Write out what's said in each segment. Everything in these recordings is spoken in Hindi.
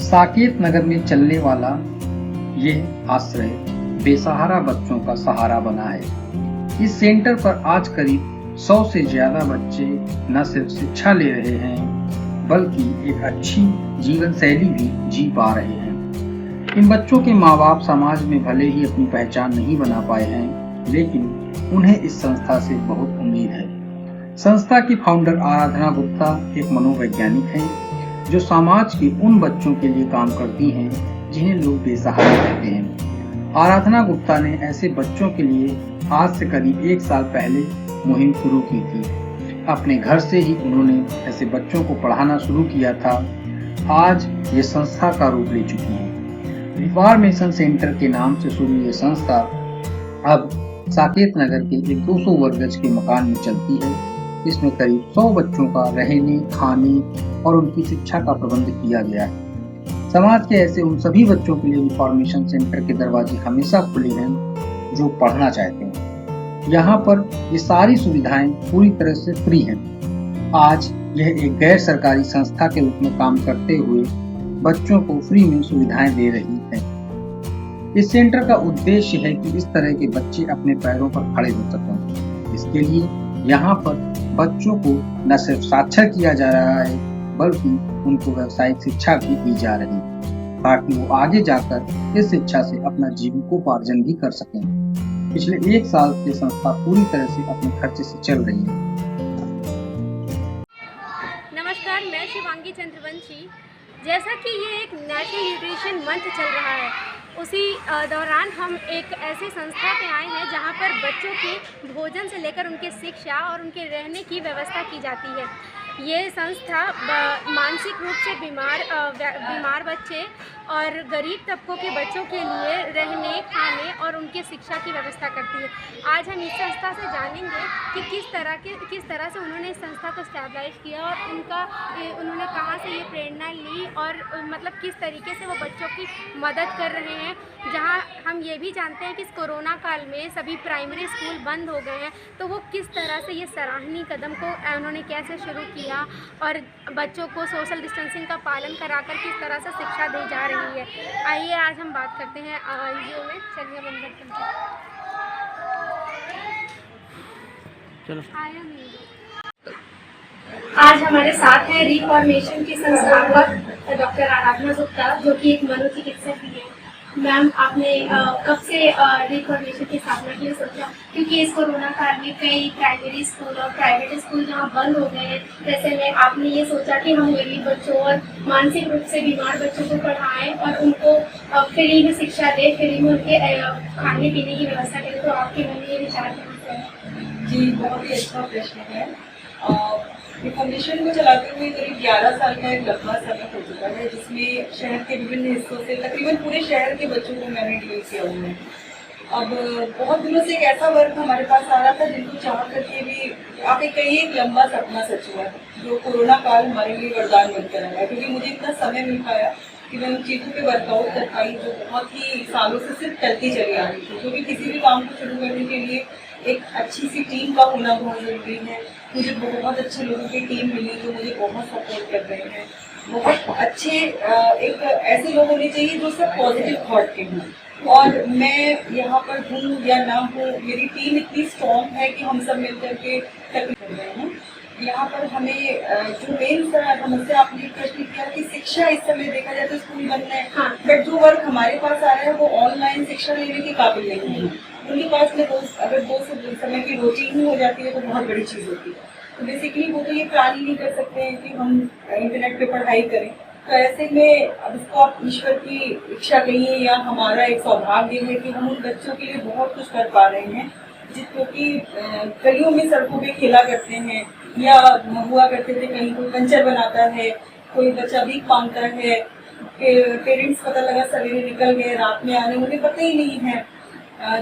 साकेत नगर में चलने वाला ये आश्रय बेसहारा बच्चों का सहारा बना है। इस सेंटर पर आज करीब 100 से ज्यादा बच्चे न सिर्फ शिक्षा ले रहे हैं बल्कि एक अच्छी जीवन शैली भी जी पा रहे हैं। इन बच्चों के माँ बाप समाज में भले ही अपनी पहचान नहीं बना पाए हैं, लेकिन उन्हें इस संस्था से बहुत उम्मीद है। संस्था की फाउंडर आराधना गुप्ता एक मनोवैज्ञानिक हैं जो समाज के उन बच्चों के लिए काम करती हैं जिन्हें लोग बेसहारा कहते हैं। आराधना गुप्ता ने ऐसे बच्चों के लिए आज से करीब 1 साल पहले मुहिम शुरू की थी। अपने घर से ही उन्होंने ऐसे बच्चों को पढ़ाना शुरू किया था। आज ये संस्था का रूप ले चुकी है। रिफॉर्मेशन सेंटर के नाम से शुरू ये संस्था अब साकेत नगर के एक 200 वर्ग गज के मकान में चलती है। इसमें करीब 100 बच्चों का रहने, खाने और उनकी शिक्षा का प्रबंध किया गया है। समाज के ऐसे उन सभी बच्चों के लिए रिफॉर्मेशन सेंटर के दरवाजे हमेशा खुले हैं जो पढ़ना चाहते हैं। यहाँ पर ये सारी सुविधाएं पूरी तरह से फ्री हैं। आज यह एक गैर सरकारी संस्था के रूप में काम करते हुए बच्चों को फ्री में सुविधाएं दे रही है। इस सेंटर का उद्देश्य है कि इस तरह के बच्चे अपने पैरों पर खड़े हो सकें। इसके लिए यहाँ पर बच्चों को न सिर्फ साक्षर किया जा रहा है बल्कि उनको व्यावसायिक शिक्षा भी दी जा रही है ताकि वो आगे जाकर इस शिक्षा से अपना जीविकोपार्जन भी कर सकें। पिछले 1 साल से संस्था पूरी तरह से अपने खर्चे से चल रही है। नमस्कार, मैं शिवांगी चंद्रवंशी। जैसा कि ये एक नेशनल न्यूट्रिशन मंथ चल रहा है, उसी दौरान हम एक ऐसी संस्था पे आए हैं जहां पर बच्चों के भोजन से लेकर उनके शिक्षा और उनके रहने की व्यवस्था की जाती है। ये संस्था मानसिक रूप से बीमार बच्चे और गरीब तबकों के बच्चों के लिए रहने, खाने और उनके शिक्षा की व्यवस्था करती है। आज हम इस संस्था से जानेंगे कि किस तरह से उन्होंने इस संस्था को स्टैब्लाइश किया और उन्होंने कहाँ से ये प्रेरणा ली और मतलब किस तरीके से वो बच्चों की मदद कर रहे हैं। जहाँ हम ये भी जानते हैं कि इस कोरोना काल में सभी प्राइमरी स्कूल बंद हो गए हैं, तो वो किस तरह से ये सराहनीय कदम को उन्होंने कैसे शुरू किया और बच्चों को सोशल डिस्टेंसिंग का पालन कराकर किस तरह से शिक्षा दी जा रही है। आइए आज हम बात करते हैं एनजीओ में। चलिए बंद करते हैं। चलो। आज हमारे साथ हैं रिफॉर्मेशन की संस्थापक डॉक्टर आराधना गुप्ता, जो कि एक मनोचिकित्सक भी है। मैम, आपने कब से रिफॉर्मेशन की स्थापना के लिए सोचा? क्योंकि इस कोरोना काल में कई प्राइमरी स्कूल और प्राइवेट स्कूल जहाँ बंद हो गए हैं, जैसे में आपने ये सोचा कि हम गरीब बच्चों और मानसिक रूप से बीमार बच्चों को पढ़ाएं और उनको फ्री में शिक्षा दें, फ्री में उनके खाने पीने की व्यवस्था करें। तो आपके मन में ये विचार कहाँ से है? जी, बहुत ही अच्छा प्रश्न है। रिफॉर्मेशन को चलाते हुए करीब 11 साल का एक लंबा समय हो चुका है, जिसमें शहर के विभिन्न हिस्सों से तकरीबन पूरे शहर के बच्चों को मैंने डील किया हुआ है। अब बहुत दिनों से एक ऐसा वर्ग हमारे पास आ रहा था जिनको चाह करके भी आप कहिए एक लंबा सपना सच हुआ, जो कोरोना काल हमारे लिए वरदान बनकर आया, क्योंकि मुझे इतना समय मिल पाया कि मैं उन चीज़ों पे वर्कआउट कर पाई जो बहुत ही सालों से सिर्फ चलती चली आ रही थी। क्योंकि किसी भी काम को शुरू करने के लिए एक अच्छी सी टीम का होना बहुत ज़रूरी है। मुझे बहुत अच्छे लोगों की टीम मिली जो मुझे बहुत सपोर्ट कर रहे हैं। बहुत अच्छे एक ऐसे लोग होने चाहिए जो सब पॉजिटिव थॉट के हों। और मैं यहाँ पर हूँ या ना हूँ, मेरी टीम इतनी स्ट्रॉन्ग है कि हम सब मिलकर के तकलीफ कर रहे हैं। यहाँ पर हमें जो मेन समस्या आपने प्रश्न किया कि शिक्षा इस समय देखा जाए तो स्कूल बंद है, बट जो वर्ग हमारे पास आ रहा है वो ऑनलाइन शिक्षा लेने के काबिल नहीं है। उनके पास में अगर 2 से 2 समय की रोटी ही हो जाती है तो बहुत बड़ी चीज़ होती है। तो बेसिकली वो तो ये प्लान ही नहीं कर सकते हैं कि हम इंटरनेट पे पढ़ाई करें। तो ऐसे में अब इसको आप ईश्वर की इच्छा कहिए या हमारा एक सौभाग्य है कि हम उन बच्चों के लिए बहुत कुछ कर पा रहे हैं, जिसको कि गलियों में सड़कों पे खेला करते हैं या हुआ करते थे। कहीं कोई पंचर बनाता है, कोई बच्चा भीख मांगता है, पेरेंट्स पता लगा सवेरे निकल गए, रात में आने मुझे पता ही नहीं है।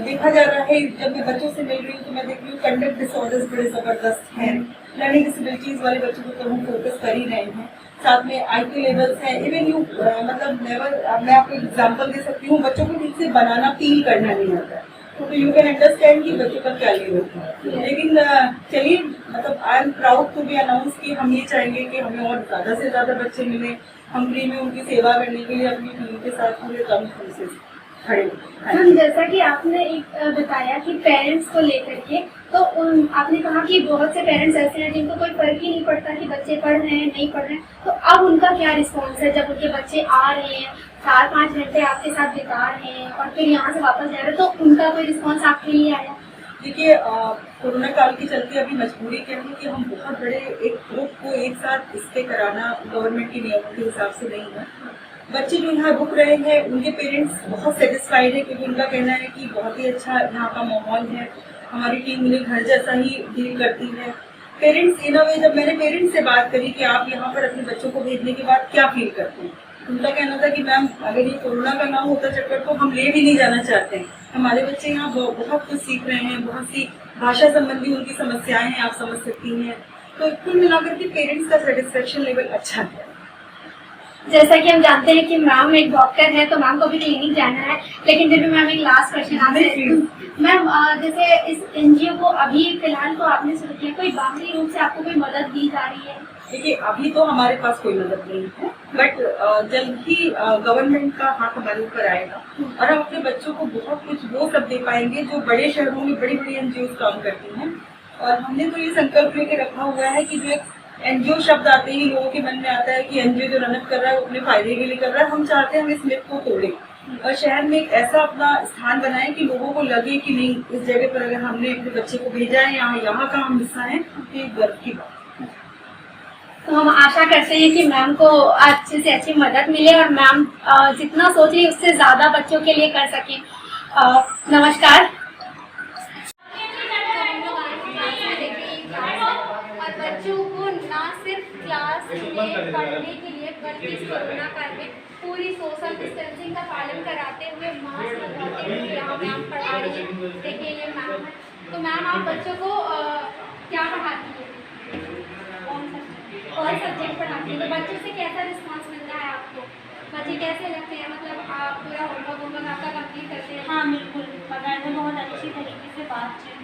देखा जा रहा है, जब मैं बच्चों से मिल रही हूँ तो मैं देख रही हूँ कंडक्ट डिसऑर्डर्स बड़े ज़बरदस्त हैं। लर्निंग डिसेबिलिटीज़ वाले बच्चों को तो हम फोकस कर ही रहे हैं। साथ में IQ लेवल्स हैं, इवन यू मतलब लेवल, मैं आपको एग्जांपल दे सकती हूँ, बच्चों को ठीक से बनाना पील करना नहीं आता है, तो यू कैन अंडरस्टैंड कि बच्चों का क्या लेवल है। लेकिन चलिए मतलब I am proud to be announce कि हम ये चाहेंगे कि हमें और ज़्यादा से ज़्यादा बच्चे मिले। हम फ्री में उनकी सेवा करने के लिए अपनी टीम के साथ पूरे कम से खड़े हैं। मैम, जैसा कि आपने एक बताया कि पेरेंट्स को लेकर के, तो आपने कहा कि बहुत से पेरेंट्स ऐसे हैं जिनको कोई फर्क ही नहीं पड़ता कि बच्चे पढ़ रहे हैं नहीं पढ़ रहे हैं, तो अब उनका क्या रिस्पॉन्स है जब उनके बच्चे आ रहे हैं 4-5 घंटे आपके साथ बिता रहे हैं और फिर यहाँ से वापस जा रहे हैं, तो उनका कोई रिस्पॉन्स आपके लिए आया? देखिए, कोरोना काल के चलते अभी मजबूरी क्या है कि हम बहुत बड़े एक ग्रुप को एक साथ स्टे कराना गवर्नमेंट के नियमों के हिसाब से नहीं है। बच्चे जो यहाँ रुक रहे हैं उनके पेरेंट्स बहुत सेटिस्फाइड है, क्योंकि उनका कहना है कि बहुत ही अच्छा यहाँ का माहौल है, हमारी टीम उन्हें घर जैसा ही डील करती है। पेरेंट्स इन अ वे, जब मैंने पेरेंट्स से बात करी कि आप यहाँ पर अपने बच्चों को भेजने के बाद क्या फील करते हैं, उनका कहना था कि मैम अगर ये कोरोना का ना होता चक्कर तो हम ले भी नहीं जाना चाहते हैं। हमारे बच्चे यहाँ बहुत कुछ सीख रहे हैं, बहुत सी भाषा संबंधी उनकी समस्याएं हैं, आप समझ सकती हैं। तो कुल मिलाकर के पेरेंट्स का सेटिस्फेक्शन लेवल अच्छा है। जैसा कि हम जानते हैं कि मैम एक डॉक्टर है, तो मैम को भी क्लिनिक जाना है, लेकिन फिर भी मैम एक लास्ट क्वेश्चन आपसे। मैम, जैसे इस एनजीओ को अभी फिलहाल तो आपने शुरू किया, कोई बाहरी रूप से आपको कोई मदद दी जा रही है? देखिए, अभी तो हमारे पास कोई मदद नहीं है, बट जल्द ही गवर्नमेंट का हाथ हमारे ऊपर आएगा और हम अपने बच्चों को बहुत कुछ वो सब दे पाएंगे जो बड़े शहरों में बड़ी बड़ी एनजीओ काम करती हैं। और हमने तो ये संकल्प लेके रखा हुआ है कि जो एक एनजीओ शब्द आते ही लोगों के मन में आता है कि एनजीओ जो रनअप कर रहा है वो अपने फायदे के लिए कर रहा है। हम चाहते हैं हम इस मिथ को तोड़ें और शहर में एक ऐसा अपना स्थान बनाएं कि लोगों को लगे कि नहीं, इस जगह पर अगर हमने अपने बच्चे को भेजा है, यहाँ का हम हिस्सा है, तो ये गर्व की बात। तो हम आशा करते हैं कि मैम को अच्छे से अच्छी मदद मिले और मैम जितना सोच रही है उससे ज़्यादा बच्चों के लिए कर सकें। नमस्कार। और बच्चों को ना सिर्फ क्लास में पढ़ने के लिए बल्कि इस कोरोना काल में पूरी सोशल डिस्टेंसिंग का पालन कराते हुए मास्क लगाते हुए यहाँ मैम पढ़ा रही है। देखिए ये मैम है। तो मैम आप बच्चों को क्या पढ़ाती है? और सब्जेक्ट पढ़ाती है, तो बच्चों से कैसा रिस्पांस मिल रहा है आपको? बच्चे कैसे लगते हैं, मतलब आप पूरा होमवर्क आपका कंप्लीट करते हैं? हाँ बिल्कुल, बकायदा बहुत अच्छी तरीके से बातचीत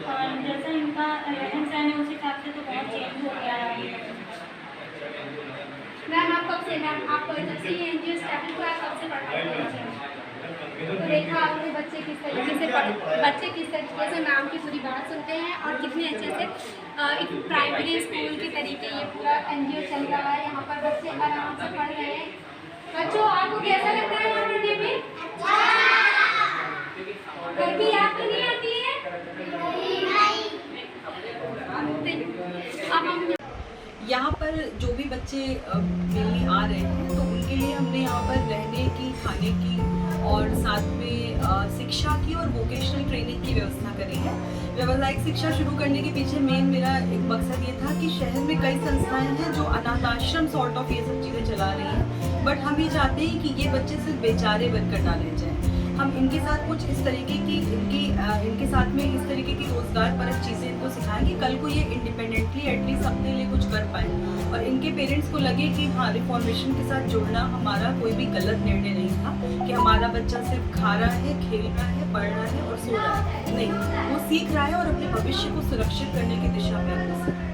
और जैसा इनका रहन सहन है उस हिसाब से तो बहुत चेंज हो गया है। मैम आप कब से, मैम आप जब से ये एनजीओ स्टार्ट हुआ कब से पढ़ाते हैं? तो देखा आपने बच्चे किस तरीके से मैम की पूरी बात सुनते हैं और कितने अच्छे से एक प्राइमरी स्कूल के तरीके ये पूरा एनजीओ चल रहा है। यहाँ पर बच्चे आराम से पढ़ रहे हैं। बच्चों आपको कैसा लगता है यहाँ पढ़ने में? कभी आपको नहीं आती है? अब हम यहाँ पर जो भी बच्चे मिलने आ रहे हैं तो उनके लिए हमने यहाँ पर रहने की, खाने की और साथ में शिक्षा की और वोकेशनल ट्रेनिंग की व्यवस्था करी है। व्यावसायिक शिक्षा शुरू करने के पीछे मेरा एक मकसद ये था कि शहर में कई संस्थाएं हैं जो अनाथ आश्रम सॉर्ट ऑफ ये सब चीज़ें चला रही हैं, बट हम ये चाहते हैं कि ये बच्चे सिर्फ बेचारे बनकर ना रह जाएं। हम इनके साथ कुछ इस तरीके की इनके साथ में इस तरीके की रोजगार परक चीज़ें इनको सिखाएं कि कल को ये इंडिपेंडेंटली एटलीस्ट अपने लिए कुछ कर पाए और इनके पेरेंट्स को लगे कि हाँ, रिफॉर्मेशन के साथ जुड़ना हमारा कोई भी गलत निर्णय नहीं था कि हमारा बच्चा सिर्फ खा रहा है, खेल रहा है, पढ़ रहा है और सो रहा है। नहीं, वो सीख रहा है और अपने भविष्य को सुरक्षित करने की दिशा में अग्रसर है।